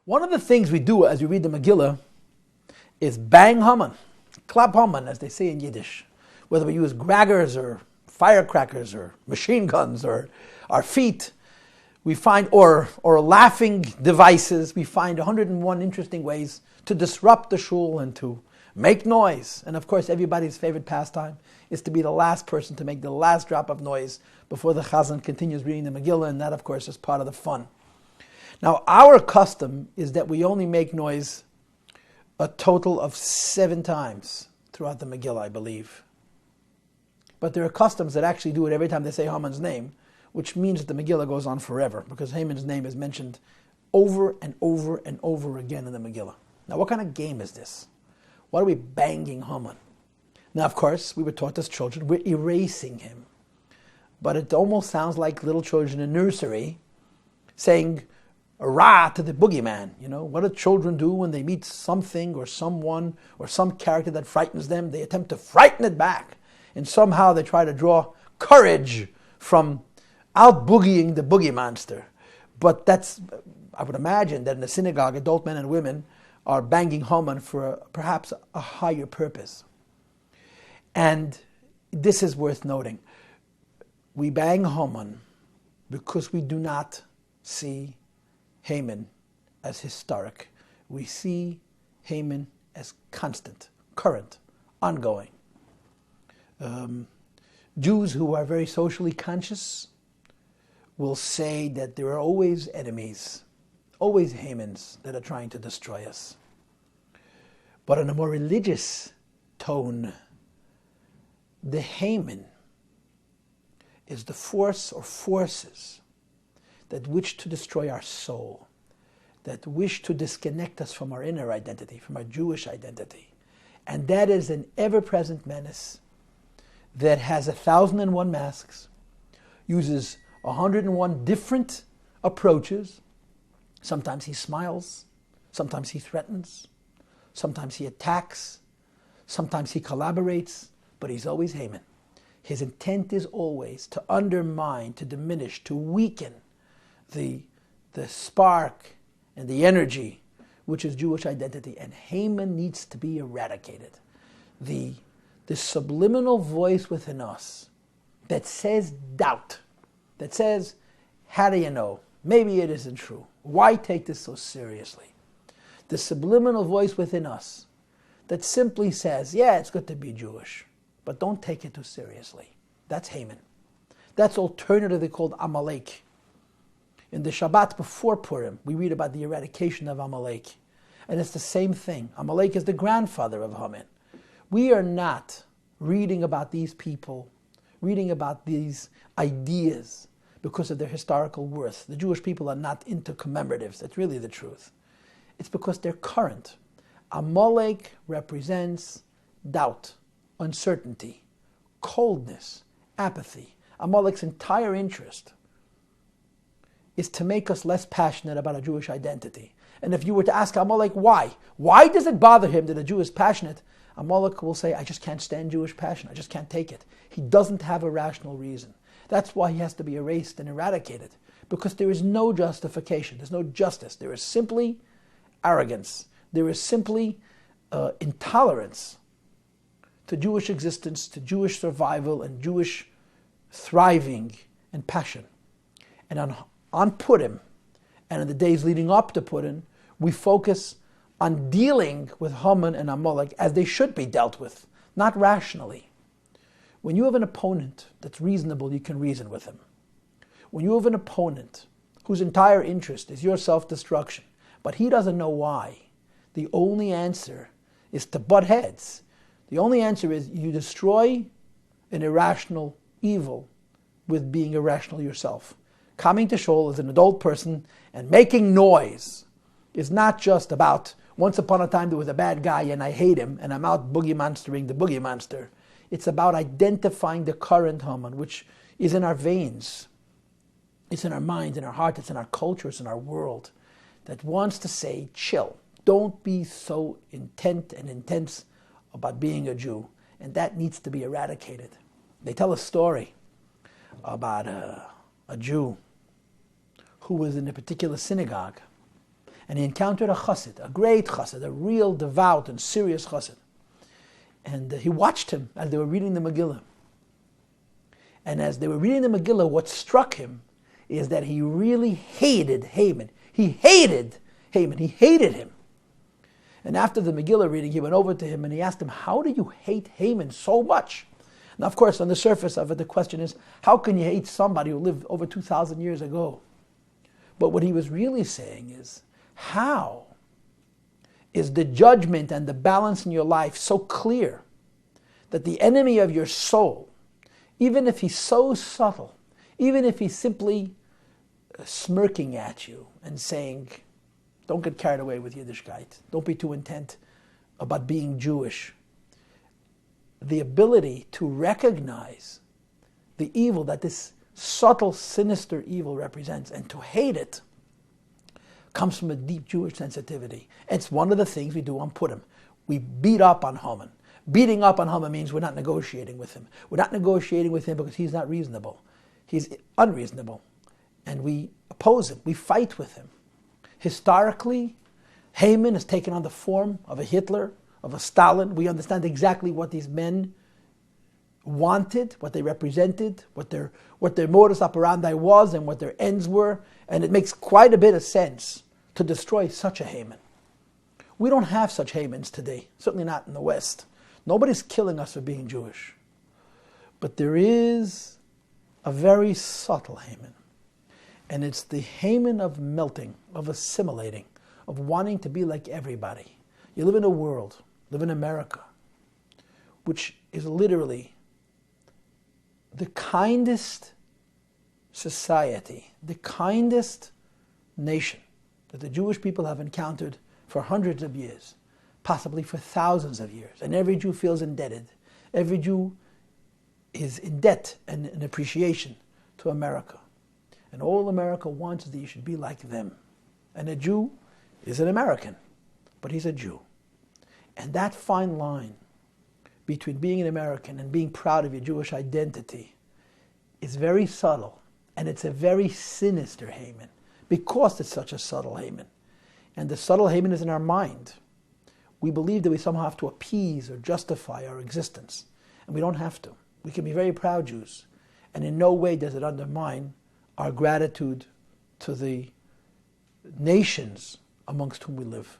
One of the things we do as we read the Megillah is bang Haman, clap Haman, as they say in Yiddish. Whether we use Graggers or firecrackers or machine guns or our feet, we find, or laughing devices, we find 101 interesting ways to disrupt the shul and to make noise. And of course, everybody's favorite pastime is to be the last person to make the last drop of noise before the Chazan continues reading the Megillah, and that, of course, is part of the fun. Now, our custom is that we only make noise a total of 7 times throughout the Megillah, I believe. But there are customs that actually do it every time they say Haman's name, which means that the Megillah goes on forever, because Haman's name is mentioned over and over and over again in the Megillah. Now, what kind of game is this? Why are we banging Haman? Now, of course, we were taught as children, we're erasing him. But it almost sounds like little children in nursery saying, "Rah" to the boogeyman. You know, what do children do when they meet something or someone or some character that frightens them? They attempt to frighten it back. And somehow they try to draw courage from out-boogieing the boogie monster. But that's, I would imagine that in the synagogue, adult men and women are banging Haman for perhaps a higher purpose. And this is worth noting. We bang Haman because we do not see Haman as historic. We see Haman as constant, current, ongoing. Jews who are very socially conscious will say that there are always enemies, always Hamans that are trying to destroy us. But in a more religious tone, the Haman is the force or forces that wish to destroy our soul, that wish to disconnect us from our inner identity, from our Jewish identity. And that is an ever-present menace that has 1,001 masks, uses 101 different approaches. Sometimes he smiles, sometimes he threatens, sometimes he attacks, sometimes he collaborates, but he's always Haman. His intent is always to undermine, to diminish, to weaken the spark and the energy which is Jewish identity. And Haman needs to be eradicated. The subliminal voice within us that says doubt, that says, how do you know? Maybe it isn't true. Why take this so seriously? The subliminal voice within us that simply says, yeah, it's good to be Jewish, but don't take it too seriously. That's Haman. That's alternatively called Amalek. In the Shabbat before Purim, we read about the eradication of Amalek. And it's the same thing. Amalek is the grandfather of Haman. We are not reading about these people, reading about these ideas because of their historical worth. The Jewish people are not into commemoratives. That's really the truth. It's because they're current. Amalek represents doubt, uncertainty, coldness, apathy. Amalek's entire interest is to make us less passionate about a Jewish identity. And if you were to ask Amalek why does it bother him that a Jew is passionate? Amalek will say, I just can't stand Jewish passion. I just can't take it. He doesn't have a rational reason. That's why he has to be erased and eradicated, because there is no justification. There's no justice. There is simply arrogance. There is simply intolerance to Jewish existence, to Jewish survival, and Jewish thriving and passion. And on Purim, and in the days leading up to Purim, we focus on dealing with Haman and Amalek as they should be dealt with, not rationally. When you have an opponent that's reasonable, you can reason with him. When you have an opponent whose entire interest is your self-destruction, but he doesn't know why, the only answer is to butt heads. The only answer is you destroy an irrational evil with being irrational yourself. Coming to shul as an adult person and making noise is not just about once upon a time there was a bad guy and I hate him and I'm out boogie monstering the boogie monster. It's about identifying the current Haman, which is in our veins. It's in our minds, in our heart, it's in our culture, it's in our world, that wants to say, chill. Don't be so intent and intense about being a Jew. And that needs to be eradicated. They tell a story about a Jew who was in a particular synagogue. And he encountered a chassid, a great chassid, a real devout and serious chassid. And he watched him as they were reading the Megillah. And as they were reading the Megillah, what struck him is that he really hated Haman. He hated Haman. He hated him. And after the Megillah reading, he went over to him and he asked him, how do you hate Haman so much? Now, of course, on the surface of it, the question is, how can you hate somebody who lived over 2,000 years ago? But what he was really saying is, how is the judgment and the balance in your life so clear that the enemy of your soul, even if he's so subtle, even if he's simply smirking at you and saying, don't get carried away with Yiddishkeit, don't be too intent about being Jewish, the ability to recognize the evil that this subtle, sinister evil represents and to hate it comes from a deep Jewish sensitivity. It's one of the things we do on Purim. We beat up on Haman. Beating up on Haman means we're not negotiating with him. We're not negotiating with him because he's not reasonable. He's unreasonable. And we oppose him. We fight with him. Historically, Haman has taken on the form of a Hitler, of a Stalin. We understand exactly what these men wanted, what they represented, what their modus operandi was, and what their ends were. And it makes quite a bit of sense to destroy such a Haman. We don't have such Hamans today, certainly not in the West. Nobody's killing us for being Jewish. But there is a very subtle Haman. And it's the Haman of melting, of assimilating, of wanting to be like everybody. You live in a world, live in America, which is literally the kindest society, the kindest nation that the Jewish people have encountered for hundreds of years, possibly for thousands of years. And every Jew feels indebted. Every Jew is in debt and in appreciation to America. And all America wants is that you should be like them. And a Jew is an American, but he's a Jew. And that fine line between being an American and being proud of your Jewish identity is very subtle. And it's a very sinister Haman, because it's such a subtle Haman. And the subtle Haman is in our mind. We believe that we somehow have to appease or justify our existence. And we don't have to. We can be very proud Jews. And in no way does it undermine our gratitude to the nations amongst whom we live.